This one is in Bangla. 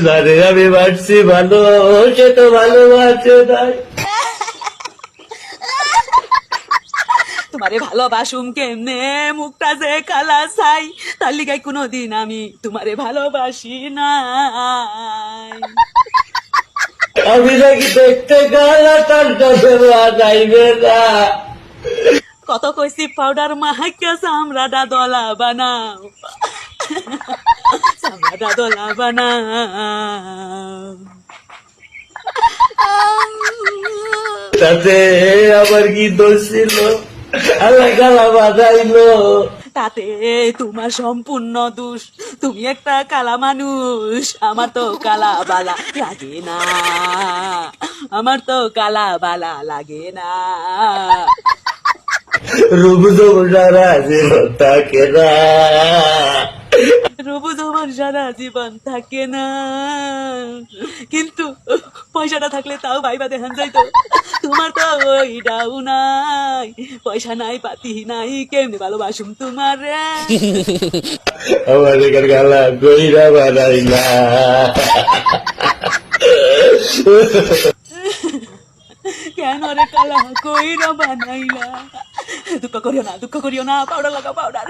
যারে আমি বাড়ছি ভালো, সে তো ভালোবাসে নাই। তোমারে ভালোবাসুম কেমনে, মুখটা যে কালা চাই, তার লিগাই কোনোদিন আমি তোমারে ভালোবাসি নাই। আমি নাকি দেখতে গেলে তার কাছে যাইবে না। কত কইছি পাউডার মাহাইকা চামড়াটা দলা বানাও, চামড়াটা দলা বানাও। তাতে আমার কি দোষ ছিল? আল্লাহ গালা বাজাইলো। তাতে তোমার সম্পূর্ণ দোষ, তুমি একটা কালা মানুষ, আমার তো কালা বালা লাগে না, আমার তো কালা বালা লাগে না। রূপ সারা জীবন থাকে না, রূপ তোমার সারা জীবন থাকে না, কিন্তু পয়সাটা থাকলে তাও ভাইবা দেখান যাইতো। তোমার তো ওইটাও নাই, পয়সা নাই পাতি নাই, কেমনি ভালোবাসুম তোমার রে। আমার এখানে গালা গইরা বানাইলা। কেন রে কালা কইরা বানাইলা? দুঃখ করিও না, দুঃখ করিও না, পাউডার লাগা পাউডার।